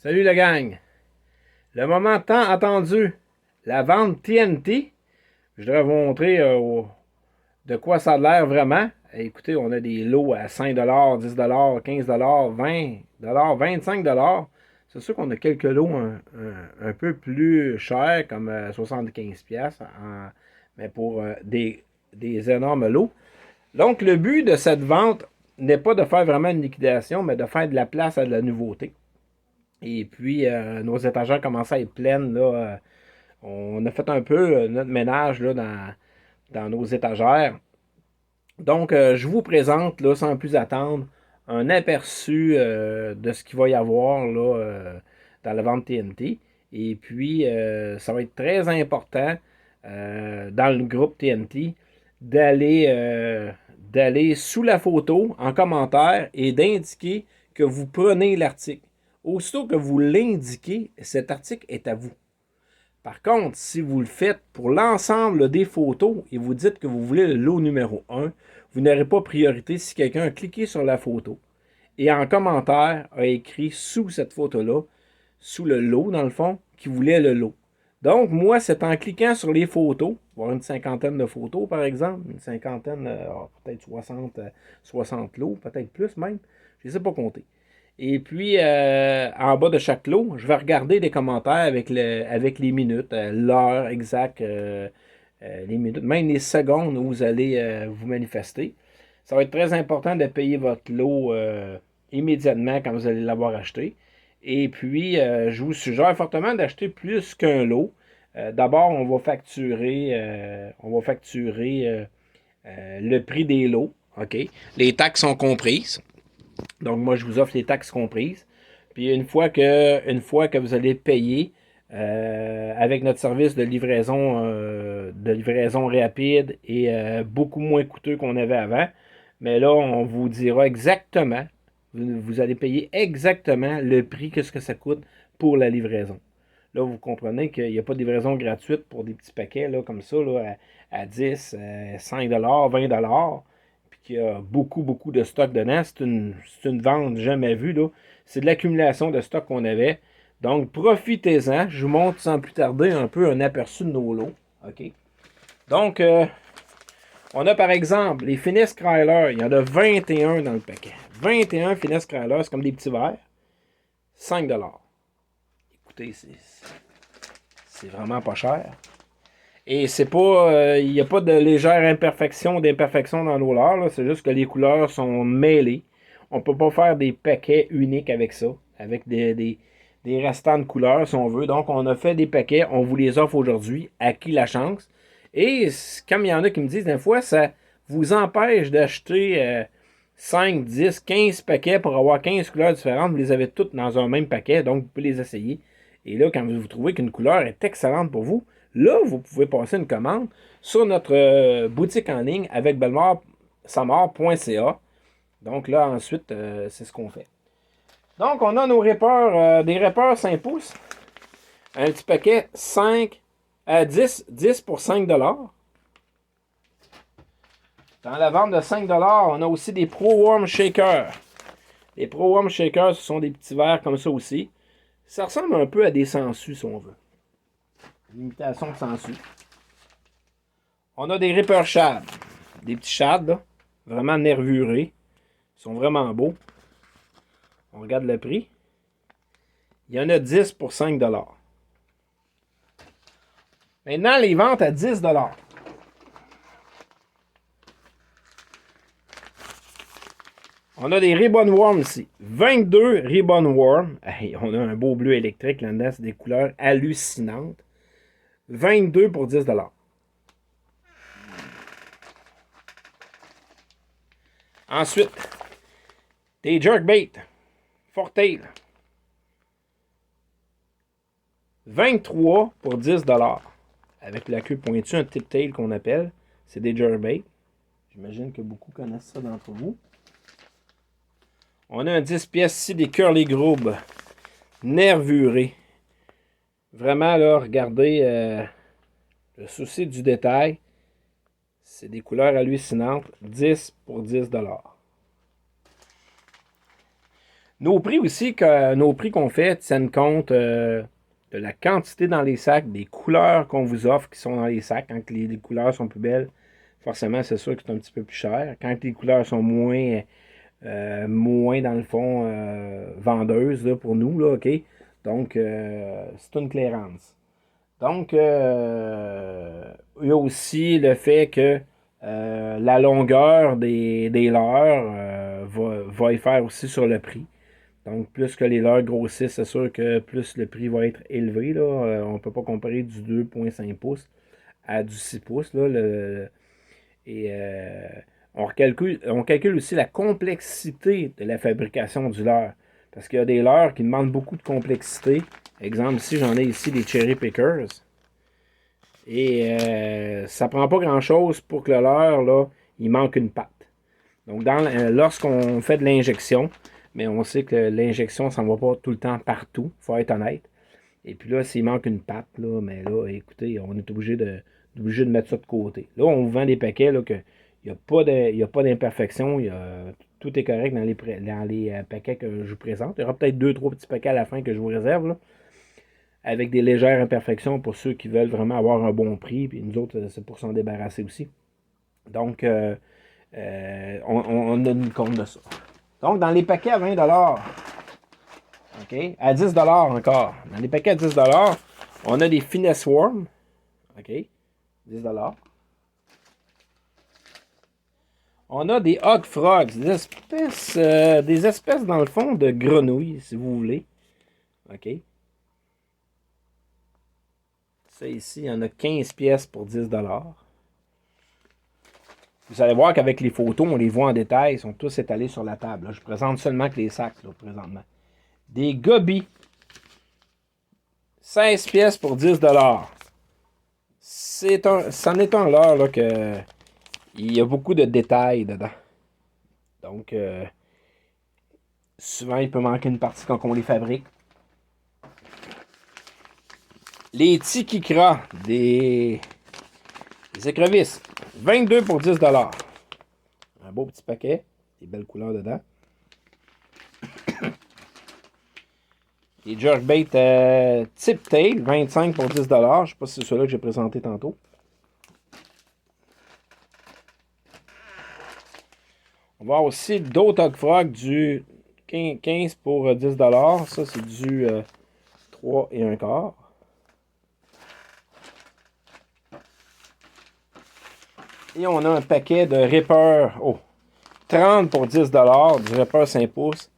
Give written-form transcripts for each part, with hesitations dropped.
Salut la gang! Le moment tant attendu, la vente TNT. Je devrais vous montrer de quoi ça a l'air vraiment. Écoutez, on a des lots à 5 10 15 20 25 C'est sûr qu'on a quelques lots un peu plus chers, comme 75 pièces, mais pour des énormes lots. Donc, le but de cette vente n'est pas de faire vraiment une liquidation, mais de faire de la place à de la nouveauté. Et puis, nos étagères commençaient à être pleines. Là, on a fait un peu notre ménage là, dans nos étagères. Donc, je vous présente, là, sans plus attendre, un aperçu de ce qu'il va y avoir là, dans la vente TNT. Et puis, ça va être très important dans le groupe TNT d'aller d'aller sous la photo en commentaire et d'indiquer que vous prenez l'article. Aussitôt que vous l'indiquez, cet article est à vous. Par contre, si vous le faites pour l'ensemble des photos et vous dites que vous voulez le lot numéro 1, vous n'aurez pas priorité si quelqu'un a cliqué sur la photo et en commentaire a écrit sous cette photo-là, sous le lot dans le fond, qu'il voulait le lot. Donc, moi, c'est en cliquant sur les photos, voir une cinquantaine de photos par exemple, une cinquantaine, peut-être 60 lots, peut-être plus même, je ne sais pas compter. Et puis, en bas de chaque lot, je vais regarder les commentaires avec les minutes, l'heure exacte, les minutes, même les secondes où vous allez vous manifester. Ça va être très important de payer votre lot immédiatement quand vous allez l'avoir acheté. Et puis, je vous suggère fortement d'acheter plus qu'un lot. D'abord, on va facturer le prix des lots. OK? Les taxes sont comprises. Donc, moi, je vous offre les taxes comprises. Puis, une fois que vous allez payer avec notre service de livraison rapide et beaucoup moins coûteux qu'on avait avant, mais là, on vous dira exactement, vous allez payer exactement le prix que ce que ça coûte pour la livraison. Là, vous comprenez qu'il n'y a pas de livraison gratuite pour des petits paquets là, comme ça, là, à 10, 5 20 puis qu'il y a beaucoup, beaucoup de stock dedans. C'est une vente jamais vue. Là. C'est de l'accumulation de stock qu'on avait. Donc, profitez-en. Je vous montre sans plus tarder un peu un aperçu de nos lots. OK? Donc, on a par exemple les Finesse Kryler. Il y en a 21 dans le paquet. 21 Finesse Kryler, c'est comme des petits verres. 5 Écoutez, c'est vraiment pas cher. Et c'est pas. Il n'y a pas de légère imperfection ou d'imperfection dans nos leurres. C'est juste que les couleurs sont mêlées. On ne peut pas faire des paquets uniques avec ça. Avec des restants de couleurs, si on veut. Donc, on a fait des paquets. On vous les offre aujourd'hui. À qui la chance? Et comme il y en a qui me disent, des fois, ça vous empêche d'acheter 5, 10, 15 paquets pour avoir 15 couleurs différentes. Vous les avez toutes dans un même paquet. Donc, vous pouvez les essayer. Et là, quand vous trouvez qu'une couleur est excellente pour vous, là, vous pouvez passer une commande sur notre boutique en ligne avec bellemoresamar.ca. Donc là, ensuite, c'est ce qu'on fait. Donc, on a nos répeurs, des répeurs 5 pouces. Un petit paquet 5 à 10 pour 5 Dans la vente de 5 on a aussi des Pro Warm Shakers. Les Pro Warm Shakers, ce sont des petits verres comme ça aussi. Ça ressemble un peu à des sangsues, si on veut. Une imitation de sangsues. On a des Ripper Shad. Des petits shads, là. Vraiment nervurés. Ils sont vraiment beaux. On regarde le prix. Il y en a 10 pour 5 Maintenant, les ventes à 10 On a des Ribbon Warm ici. 22 Ribbon Warm. Hey, on a un beau bleu électrique là-dedans. C'est des couleurs hallucinantes. 22 pour 10 Ensuite, des Jerkbait. Fortail. 23 pour 10 avec la queue pointue, un tip tail qu'on appelle. C'est des jerkbait. J'imagine que beaucoup connaissent ça d'entre vous. On a un 10 pièces ici, des curly grooves nervurés. Vraiment, là, regardez le souci du détail. C'est des couleurs hallucinantes. 10 pour 10 $. Nos prix aussi, nos prix qu'on fait tiennent compte de la quantité dans les sacs, des couleurs qu'on vous offre qui sont dans les sacs. Quand les couleurs sont plus belles, forcément, c'est sûr que c'est un petit peu plus cher. Quand les couleurs sont moins dans le fond, vendeuses là, pour nous, là, OK? Donc, c'est une clairance. Donc, il y a aussi le fait que la longueur des leurres va y faire aussi sur le prix. Donc, plus que les leurres grossissent, c'est sûr que plus le prix va être élevé. Là. On ne peut pas comparer du 2,5 pouces à du 6 pouces. Là, et on calcule aussi la complexité de la fabrication du leurre. Parce qu'il y a des leurres qui demandent beaucoup de complexité. Exemple, ici, j'en ai ici des Cherry Pickers. Et ça prend pas grand-chose pour que le leurre, là, il manque une patte. Donc, lorsqu'on fait de l'injection, mais on sait que l'injection, ça ne va pas tout le temps partout, il faut être honnête. Et puis là, s'il manque une patte, là, mais là, écoutez, on est obligé de mettre ça de côté. Là, on vous vend des paquets, là, que il n'y a pas d'imperfection, tout est correct dans les paquets que je vous présente. Il y aura peut-être 2-3 petits paquets à la fin que je vous réserve, là, avec des légères imperfections pour ceux qui veulent vraiment avoir un bon prix. Puis nous autres, c'est pour s'en débarrasser aussi. Donc, on a une compte de ça. Donc, dans les paquets à 20 OK, à 10 encore. Dans les paquets à 10 on a des Finesse Worm. OK, 10 On a des Hog Frogs, des espèces dans le fond de grenouilles, si vous voulez. OK. Ça ici, il y en a 15 pièces pour 10 Vous allez voir qu'avec les photos, on les voit en détail. Ils sont tous étalés sur la table. Là, je présente seulement que les sacs, là, présentement. Des gobies. 16 pièces pour 10 c'en est un leurre là, que il y a beaucoup de détails dedans. Donc, souvent, il peut manquer une partie quand on les fabrique. Les Tikikra, des écrevisses. 22 pour 10 Un beau petit paquet. Des belles couleurs dedans. Les jerkbait Tip Tail, 25 pour 10 Je ne sais pas si c'est ceux-là que j'ai présenté tantôt. On va avoir aussi d'autres Hog Frog du 15 pour 10 Ça, c'est du 3 et un quart. Et on a un paquet de Ripper. 30 pour 10 du Ripper 5 pouces.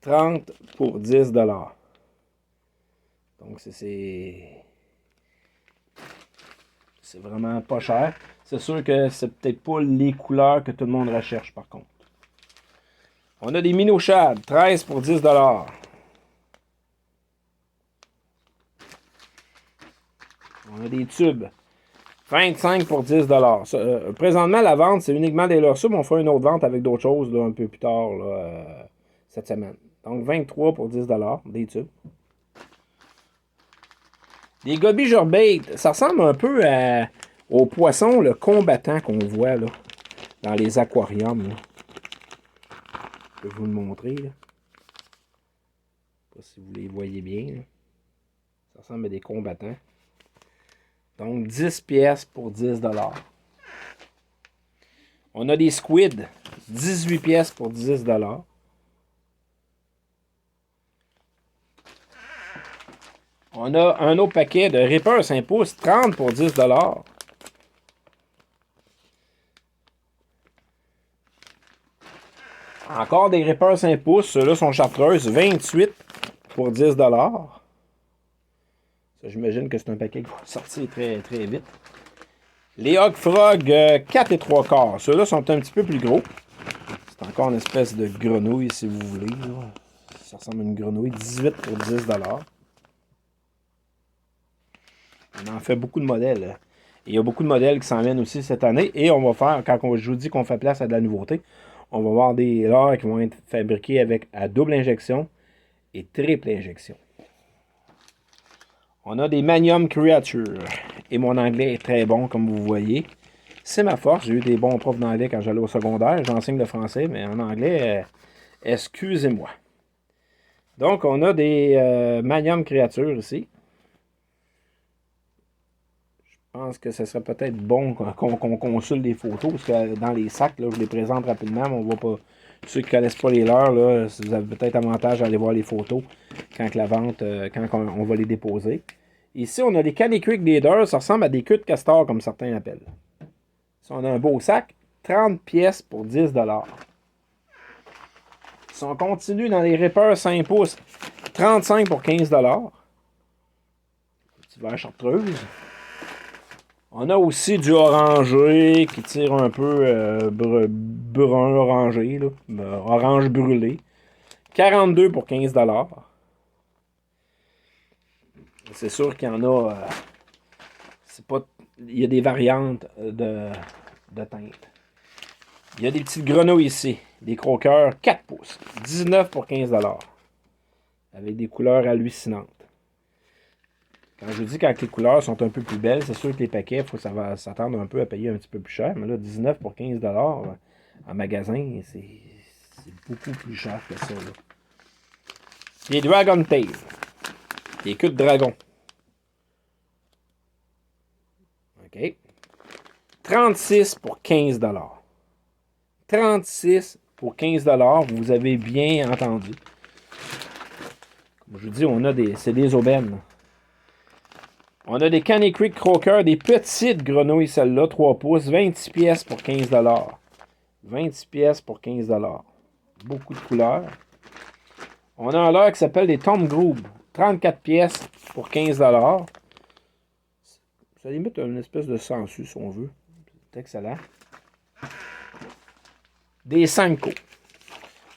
30 pour 10 Donc, c'est vraiment pas cher. C'est sûr que c'est peut-être pas les couleurs que tout le monde recherche, par contre. On a des Minnow Shad, 13 pour 10 On a des tubes, 25 pour 10 présentement, la vente, c'est uniquement des leurres subs. On fera une autre vente avec d'autres choses là, un peu plus tard là, cette semaine. Donc, 23 pour 10 des tubes. Des gobies jerkbait, ça ressemble un peu au poisson le combattant qu'on voit là, dans les aquariums. Là. Je peux vous le montrer. Là. Je ne sais pas si vous les voyez bien. Là. Ça ressemble à des combattants. Donc, 10 pièces pour 10 On a des squids, 18 pièces pour 10 On a un autre paquet de Ripper 5 pouces, 30 pour 10 Encore des Ripper 5 pouces, ceux-là sont chartreuses, 28 pour 10 Ça, j'imagine que c'est un paquet qui va sortir très, très vite. Les Hog Frog 4 et 3 quarts. Ceux-là sont un petit peu plus gros. C'est encore une espèce de grenouille, si vous voulez. Là. Ça ressemble à une grenouille. 18 pour 10 On en fait beaucoup de modèles. Et il y a beaucoup de modèles qui s'en viennent aussi cette année. Et on va faire, quand je vous dis qu'on fait place à de la nouveauté, on va avoir des leurres qui vont être fabriqués à double injection et triple injection. On a des Manium Creature. Et mon anglais est très bon, comme vous voyez. C'est ma force. J'ai eu des bons profs d'anglais quand j'allais au secondaire. J'enseigne le français, mais en anglais, excusez-moi. Donc, on a des Magnum créatures ici. Je pense que ce serait peut-être bon qu'on consulte les photos, parce que dans les sacs, là, je les présente rapidement, mais on va pas. Ceux qui ne connaissent pas les leurs, là, vous avez peut-être avantage à aller voir les photos quand la vente, quand on va les déposer. Ici, on a des Canny Creek Leader, ça ressemble à des queues de castor, comme certains appellent. Ici, on a un beau sac, 30 pièces pour 10 $. Si on continue dans les rippers 5 pouces, 35 pour 15 $. Petit verre chartreuse. On a aussi du orangé qui tire un peu brun orangé, là, orange brûlé. 42 pour 15 $. C'est sûr qu'il y en a. C'est pas, il y a des variantes de teinte. Il y a des petites grenouilles ici. Des croqueurs 4 pouces. 19 pour 15 $. Avec des couleurs hallucinantes. Quand je vous dis quand les couleurs sont un peu plus belles, c'est sûr que les paquets, ça va s'attendre un peu à payer un petit peu plus cher. Mais là, 19 pour 15 $ en magasin, c'est beaucoup plus cher que ça. Là. Les Dragon Tail. Les queues de dragon. OK. 36 pour 15 $. 36 pour 15 $, vous avez bien entendu. Comme je vous dis, on a c'est des aubaines. On a des Canny Creek Croqueurs, des petites grenouilles, celles-là, 3 pouces, 26 pièces pour 15 $. 26 pièces pour 15 $. Beaucoup de couleurs. On a un leurre qui s'appelle des Tom Groob, 34 pièces pour 15 $. Ça limite une espèce de sangsue, si on veut. C'est excellent. Des Senko.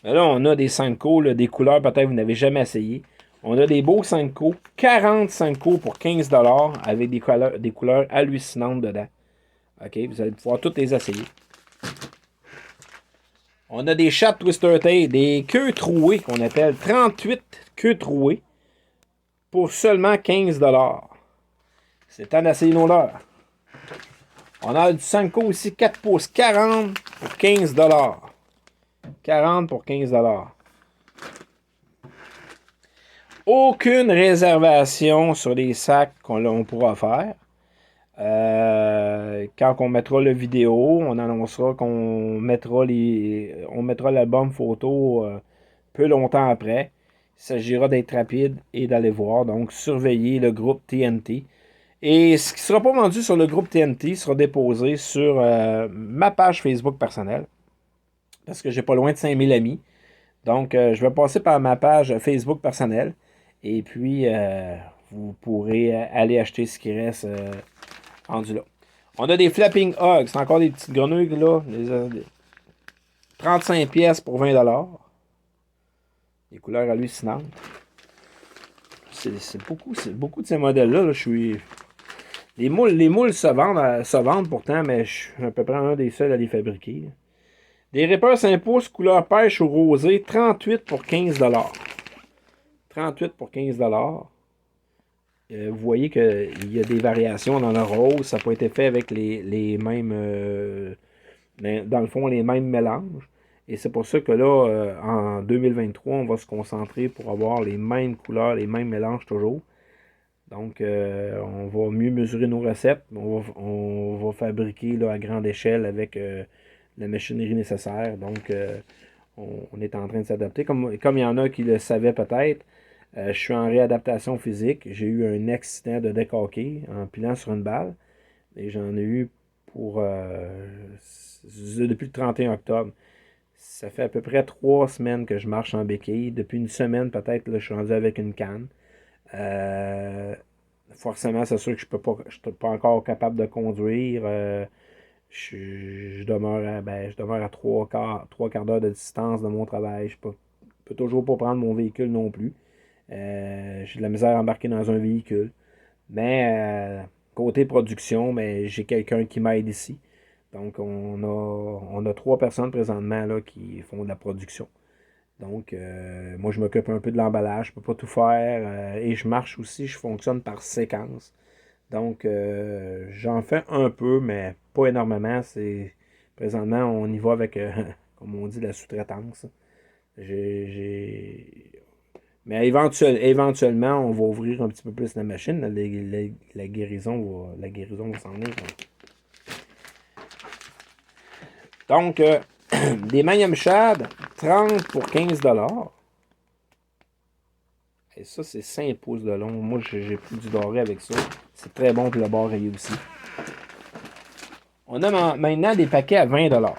Mais là, on a des Senko, des couleurs peut-être que vous n'avez jamais essayé. On a des beaux Senko, 40 Senko pour 15 $ avec des couleurs hallucinantes dedans. OK, vous allez pouvoir toutes les essayer. On a des Chat Twister Tail, des queues trouées qu'on appelle 38 queues trouées pour seulement 15 $. C'est temps d'essayer nos leurs. On a du Senko aussi, 4 pouces, 40 pour 15 $. 40 pour 15 $. Aucune réservation sur les sacs qu'on pourra faire. Quand on mettra la vidéo, on annoncera qu'on mettra l'album photo peu longtemps après. Il s'agira d'être rapide et d'aller voir. Donc, surveillez le groupe TNT. Et ce qui ne sera pas vendu sur le groupe TNT sera déposé sur ma page Facebook personnelle. Parce que j'ai pas loin de 5000 amis. Donc, je vais passer par ma page Facebook personnelle. Et puis, vous pourrez aller acheter ce qui reste rendu là. On a des Flapping Hogs. C'est encore des petites grenouilles, là. 35 pièces pour 20 $. Des couleurs hallucinantes. C'est beaucoup de ces modèles-là. Là. Les moules se vendent pourtant, mais je suis à peu près un des seuls à les fabriquer. Là. Des Rippers 5 pouces couleur pêche ou rosé, 38 pour 15 $. 38 pour 15 $. Vous voyez qu'il y a des variations dans le rose. Ça n'a pas été fait avec les mêmes... dans le fond, les mêmes mélanges. Et c'est pour ça que là, en 2023, on va se concentrer pour avoir les mêmes couleurs, les mêmes mélanges toujours. Donc, on va mieux mesurer nos recettes. On va fabriquer là, à grande échelle avec la machinerie nécessaire. Donc, on est en train de s'adapter. Comme il y en a qui le savaient peut-être, je suis en réadaptation physique. J'ai eu un accident de deck hockey en pilant sur une balle. Et j'en ai eu depuis le 31 octobre. Ça fait à peu près 3 semaines que je marche en béquille. Depuis une semaine, peut-être, là, je suis rendu avec une canne. Forcément, c'est sûr que je suis pas encore capable de conduire. Je demeure à 3 quarts d'heure de distance de mon travail. Je peux toujours pas prendre mon véhicule non plus. J'ai de la misère à embarquer dans un véhicule. Mais côté production, j'ai quelqu'un qui m'aide ici. Donc, on a 3 personnes présentement là, qui font de la production. Donc, moi, je m'occupe un peu de l'emballage. Je ne peux pas tout faire. Et je marche aussi. Je fonctionne par séquence. Donc, j'en fais un peu, mais pas énormément. Présentement, on y va avec, comme on dit, la sous-traitance. Mais éventuellement, on va ouvrir un petit peu plus la machine. La guérison va s'en venir. Donc, des Magnum Shad, 30 pour 15$. Et ça, c'est 5 pouces de long. Moi, j'ai pris du doré avec ça. C'est très bon pour le bar rayé aussi. On a maintenant des paquets à 20$. Donc,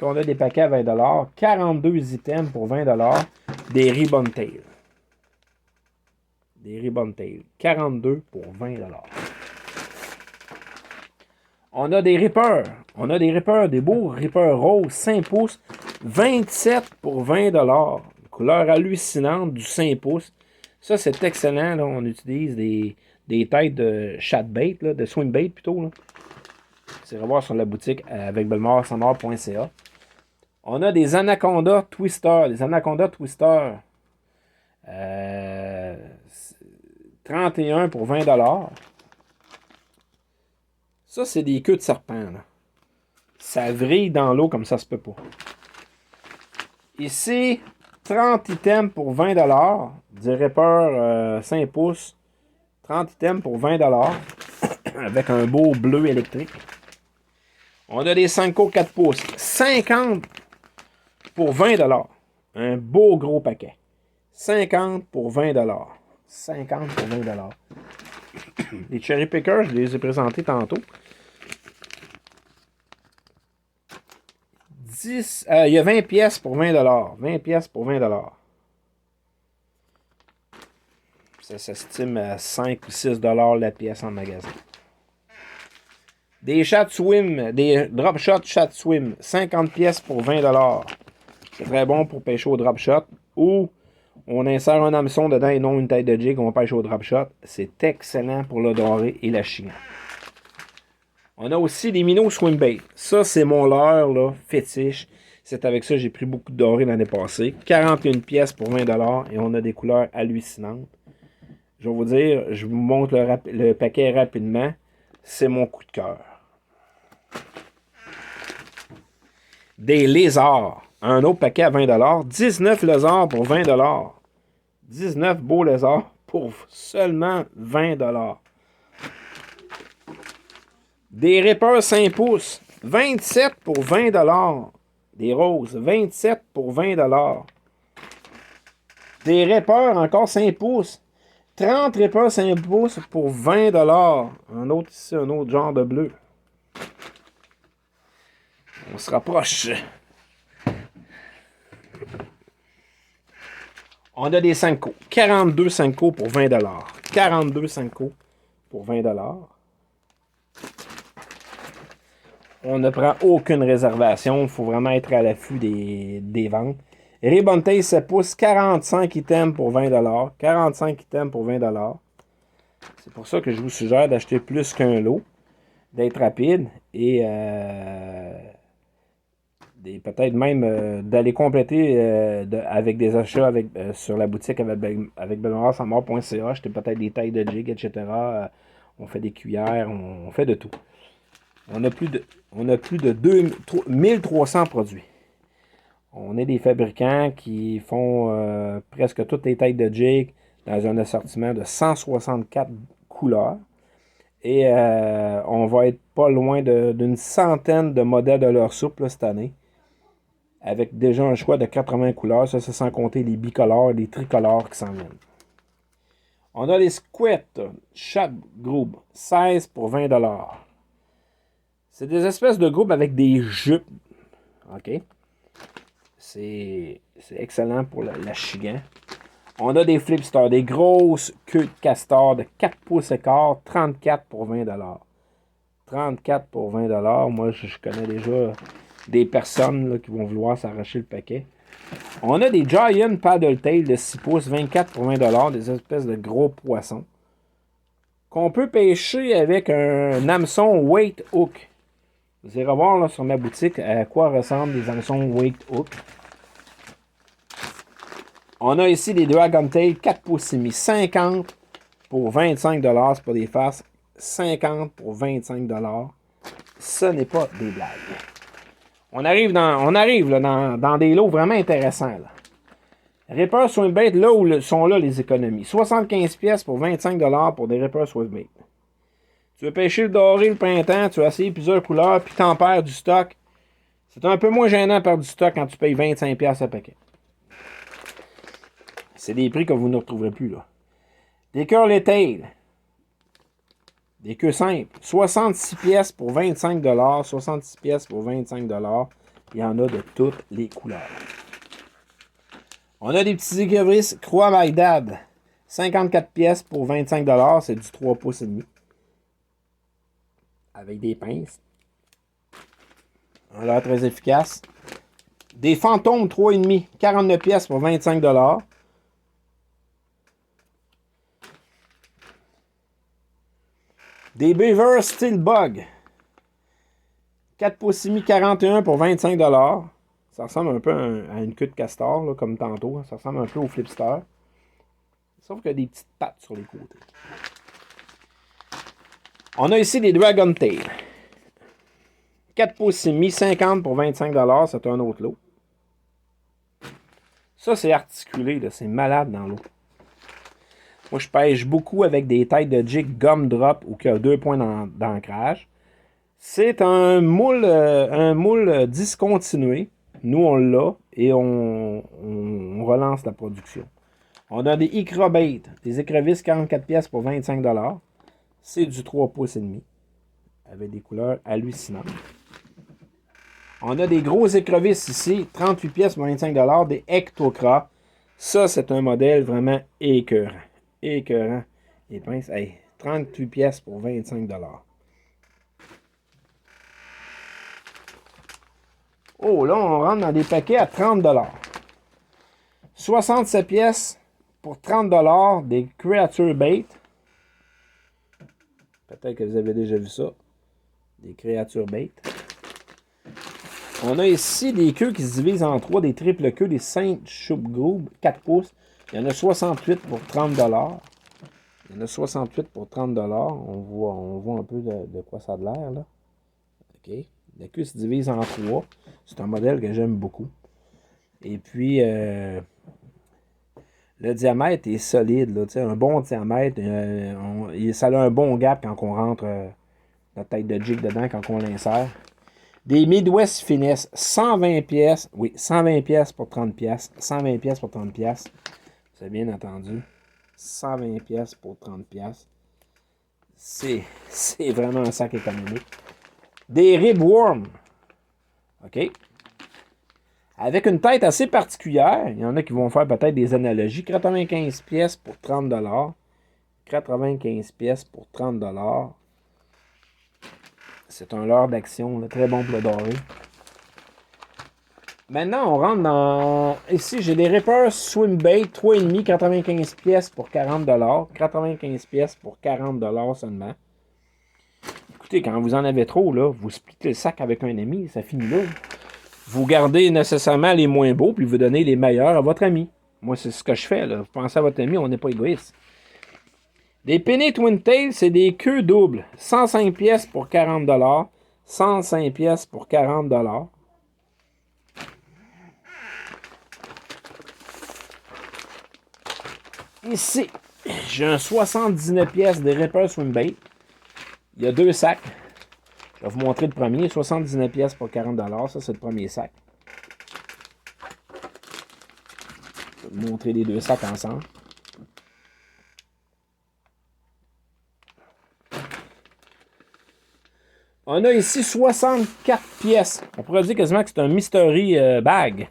on a des paquets à 20$. 42 items pour 20$. Des Ribbon Tail. Des Ribbon Tail. 42 pour 20$. On a des Rippers. On a des Rippers, des beaux Rippers roses, 5 pouces. 27 pour 20$. Couleur hallucinante du 5 pouces. Ça, c'est excellent. Là. On utilise des têtes de chatbait, de swimbait plutôt. Là. C'est revoir sur la boutique avec bellemoresamor.ca. On a des Anaconda Twister. Les Anaconda Twister. 31 pour 20$. Ça, c'est des queues de serpent. Là. Ça vrille dans l'eau comme ça se peut pas. Ici, 30 items pour 20$. Du Ripper 5 pouces. 30 items pour 20$. Avec un beau bleu électrique. On a des Senko 4 pouces. 50 pour 20$. Un beau gros paquet. 50 pour 20$. 50 pour 20$. Les Cherry Pickers, je les ai présentés tantôt. Il y a 20 pièces pour 20$. 20 pièces pour 20$. Ça s'estime à 5 ou 6$ la pièce en magasin. Des Chat Swim, des Drop Shot Chat Swim, 50 pièces pour 20$. C'est très bon pour pêcher au drop shot. Ou on insère un hameçon dedans et non une tête de jig, on pêche au drop shot. C'est excellent pour le doré et la chigne. On a aussi des minnows swim bait. Ça, c'est mon leurre là, fétiche. C'est avec ça que j'ai pris beaucoup de doré l'année passée. 41 pièces pour 20$ et on a des couleurs hallucinantes. Je vais vous dire, je vous montre le paquet rapidement. C'est mon coup de cœur. Des lézards. Un autre paquet à 20$. 19 lézards pour 20$. 19 beaux lézards pour seulement 20$. Des Rippers 5 pouces. 27 pour 20$. Des roses. 27 pour 20$. Des Rippers encore 5 pouces. 30 Rippers 5 pouces pour 20$. Un autre ici, un autre genre de bleu. On se rapproche. On a des Senko. 42 Senko pour 20$. 42 Senko pour 20$. On ne prend aucune réservation. Il faut vraiment être à l'affût des ventes. Ribbon Tail 7 pouces. 45 items pour 20$. 45 items pour 20$. C'est pour ça que je vous suggère d'acheter plus qu'un lot. D'être rapide. Et peut-être même d'aller compléter avec des achats sur la boutique avec bellemoresamor.ca. Acheter peut-être des tailles de jig, etc. On fait des cuillères, on fait de tout. On a plus de 1300 produits. On est des fabricants qui font presque toutes les tailles de jig dans un assortiment de 164 couleurs. Et on va être pas loin d'une centaine de modèles de leur soupe là, cette année. Avec déjà un choix de 80 couleurs. Ça, c'est sans compter les bicolores et les tricolores qui s'en viennent. On a les Squid Shot Group. 16 pour 20$. C'est des espèces de groupes avec des jupes. OK? C'est excellent pour la chigan. On a des Flipsters, des grosses queues de castor de 4 pouces et quart, 34 pour 20$. 34 pour 20$. Moi, je connais déjà des personnes là, qui vont vouloir s'arracher le paquet. On a des Giant Paddle Tail de 6 pouces, 24 pour 20$, des espèces de gros poissons. Qu'on peut pêcher avec un hameçon weight hook. Vous irez voir là, sur ma boutique à quoi ressemblent les hameçons weight hook. On a ici des Dragon Tail 4 pouces et demi, 50 pour 25$, c'est pas des farces. 50 pour 25$. Ce n'est pas des blagues. On arrive dans des lots vraiment intéressants. Là. Reaper Swimbait, là où sont là les économies. 75 pièces pour 25 $ pour des Reaper Swimbait. Tu veux pêcher le doré le printemps, tu vas essayer plusieurs couleurs, puis t'en perds du stock. C'est un peu moins gênant de perdre du stock quand tu payes 25 pièces à paquet. C'est des prix que vous ne retrouverez plus, là. Des curly tail. Des queues simples. 66 pièces pour 25 $. 66 pièces pour 25 $. Il y en a de toutes les couleurs. On a des petits écrevisses Croix Bagdad. 54 pièces pour 25 $. C'est du 3 pouces et demi. Avec des pinces. On a l'air très efficace. Des fantômes 3,5. 49 pièces pour 25 $. Des Beaver Steel Bug. 4 pouces et demi, 41 pour 25 $. Ça ressemble un peu à une queue de castor, là, comme tantôt. Ça ressemble un peu au Flipster. Sauf qu'il y a des petites pattes sur les côtés. On a ici des Dragon Tail. 4 pouces et demi, 50 pour 25 $. C'est un autre lot. Ça, c'est articulé. C'est malade dans l'eau. Moi, je pêche beaucoup avec des têtes de jig gumdrop ou qui a 2 points d'ancrage. C'est un moule discontinué. Nous, on l'a et on relance la production. On a des Icrobait, des écrevisses 44 pièces pour 25 $. C'est du 3 pouces et demi avec des couleurs hallucinantes. On a des gros écrevisses ici, 38 pièces pour 25 $, des Ectocra. Ça, c'est un modèle vraiment écœurant. Écœurant. Les pinces, hey, 38 pièces pour 25 $. Oh, là, on rentre dans des paquets à 30 $. 67 pièces pour 30 $, des Creature Bait. Peut-être que vous avez déjà vu ça. Des Creature Bait. On a ici des queues qui se divisent en 3, des triples queues, des Saint Choup Group, 4 pouces. Il y en a 68 pour 30 $. Il y en a 68 pour 30 $. On voit un peu de quoi ça a l'air, là. OK. La queue se divise en 3. C'est un modèle que j'aime beaucoup. Et puis, le diamètre est solide, là. Un bon diamètre. Ça a un bon gap quand on rentre notre tête de jig dedans, quand on l'insère. Des Midwest Finesse, 120 pièces. Oui, 120 pièces pour 30 pièces. 120 pièces pour 30 pièces. C'est bien entendu. 120 pièces pour 30 pièces. C'est vraiment un sac économique. Des Ribworm. OK. Avec une tête assez particulière. Il y en a qui vont faire peut-être des analogies. 95 pièces pour 30 $. 95 pièces pour 30 $. C'est un leurre d'action. Très bon pour le doré. Maintenant, on rentre dans... Ici, j'ai des Reaper Swimbait 3,5, 95 pièces pour 40 $. 95 pièces pour 40 $ seulement. Écoutez, quand vous en avez trop, là, vous splittez le sac avec un ami, ça finit là. Vous gardez nécessairement les moins beaux, puis vous donnez les meilleurs à votre ami. Moi, c'est ce que je fais, là. Vous pensez à votre ami, on n'est pas égoïste. Des Penny Twin Tail, c'est des queues doubles. 105 pièces pour 40 $. 105 pièces pour 40 $. Ici, j'ai un 79 pièces de Reaper Swimbait. Il y a 2 sacs. Je vais vous montrer le premier. 79 pièces pour 40 $. Ça, c'est le premier sac. Je vais vous montrer les 2 sacs ensemble. On a ici 64 pièces. On pourrait dire quasiment que c'est un mystery bag.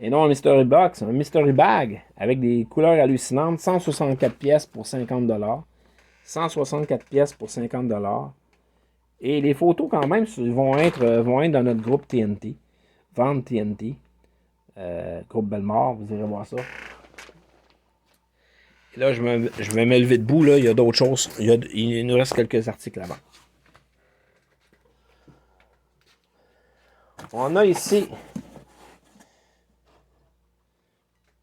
Et non un mystery box, un mystery bag avec des couleurs hallucinantes. 164 pièces pour 50 $. 164 pièces pour 50 $. Et les photos, quand même, vont être dans notre groupe TNT. Vente TNT. Groupe Bellemare, vous irez voir ça. Et là, je vais me lever debout. Là. Il y a d'autres choses. Il nous reste quelques articles là-bas. On a ici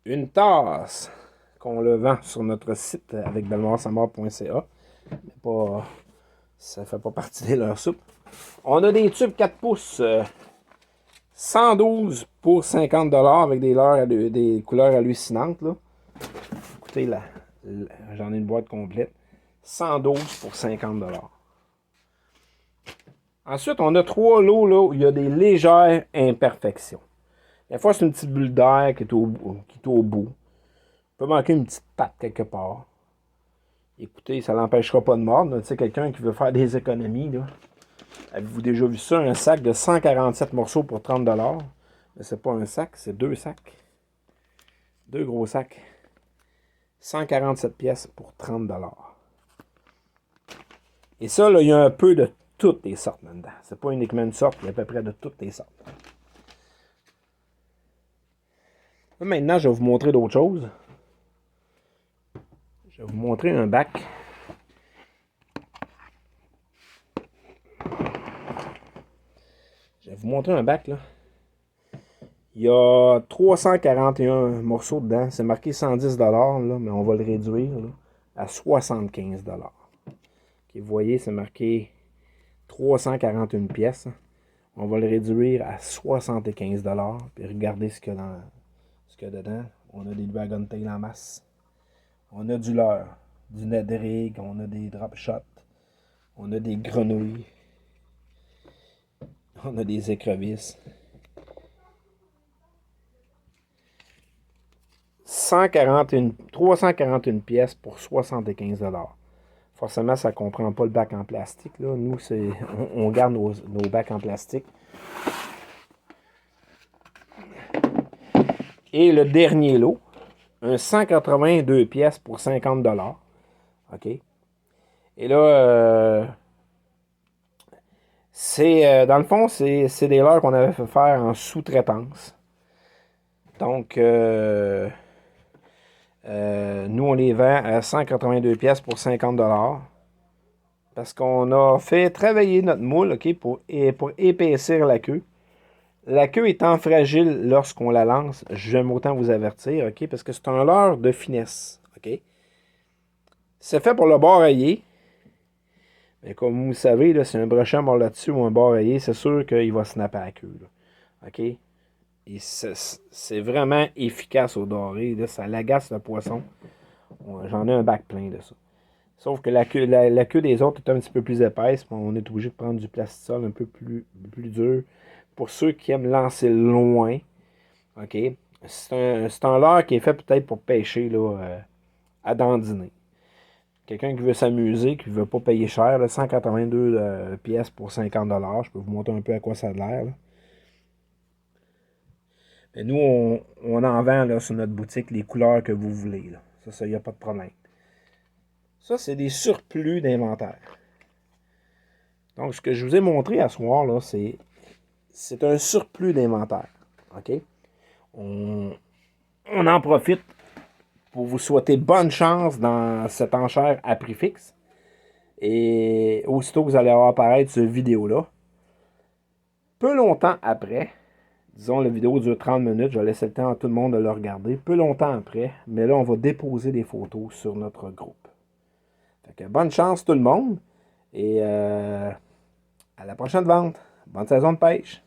une tasse qu'on le vend sur notre site avec bellemoresamar.ca. Mais pas, ça ne fait pas partie de leur soupe. On a des tubes 4 pouces. 112 pour 50 avec des couleurs hallucinantes. Là. Écoutez, là, j'en ai une boîte complète. 112 pour 50 Ensuite, on a 3 lots là, où il y a des légères imperfections. Des fois, c'est une petite bulle d'air qui est au bout. Il peut manquer une petite patte quelque part. Écoutez, ça ne l'empêchera pas de mordre. Tu sais, quelqu'un qui veut faire des économies, là. Avez-vous déjà vu ça? Un sac de 147 morceaux pour 30 mais c'est pas un sac, c'est 2 sacs. 2 gros sacs. 147 pièces pour 30 Et ça, là, il y a un peu de toutes les sortes là-dedans. C'est pas uniquement une sorte, il y a à peu près de toutes les sortes. Là, maintenant, je vais vous montrer d'autres choses. Je vais vous montrer un bac. Je vais vous montrer un bac, là. Il y a 341 morceaux dedans. C'est marqué 110 là, mais on va le réduire là, à 75 okay, vous voyez, c'est marqué 341 pièces. On va le réduire à 75 Puis regardez ce qu'il y a dedans. On a des Dragon Tail en masse. On a du leurre, du Nedrig, on a des drop shots, on a des grenouilles, on a des écrevisses. 341 pièces pour 75 Forcément, ça ne comprend pas le bac en plastique. Là. Nous, on garde nos bacs en plastique. Et le dernier lot, un 182 pièces pour 50 OK. Et là, dans le fond, c'est des leurres qu'on avait fait faire en sous-traitance. Donc, nous, on les vend à 182 pièces pour 50 parce qu'on a fait travailler notre moule, OK, pour épaissir la queue. La queue étant fragile lorsqu'on la lance, j'aime autant vous avertir, OK, parce que c'est un leurre de finesse, OK. C'est fait pour le bord rayé. Mais comme vous savez, là, si un brochet mord là-dessus ou un bord rayé, c'est sûr qu'il va snapper la queue, là. OK. Et c'est vraiment efficace au doré. Là, ça l'agace le poisson. J'en ai un bac plein de ça. Sauf que la queue des autres est un petit peu plus épaisse. On est obligé de prendre du plastisol un peu plus dur. Pour ceux qui aiment lancer loin, OK, c'est un leurre qui est fait peut-être pour pêcher là, à dandiner. Quelqu'un qui veut s'amuser, qui ne veut pas payer cher, là, 182 pièces pour 50 Je peux vous montrer un peu à quoi ça a l'air. Mais nous, on en vend là, sur notre boutique les couleurs que vous voulez. Là. Ça, il n'y a pas de problème. Ça, c'est des surplus d'inventaire. Donc, ce que je vous ai montré à ce soir, là, c'est un surplus d'inventaire. OK? On en profite pour vous souhaiter bonne chance dans cette enchère à prix fixe. Et aussitôt que vous allez avoir apparaître cette vidéo-là, peu longtemps après, disons la vidéo dure 30 minutes, je vais laisser le temps à tout le monde de le regarder, peu longtemps après, mais là on va déposer des photos sur notre groupe. Fait que bonne chance tout le monde et à la prochaine vente. Bonne saison de pêche!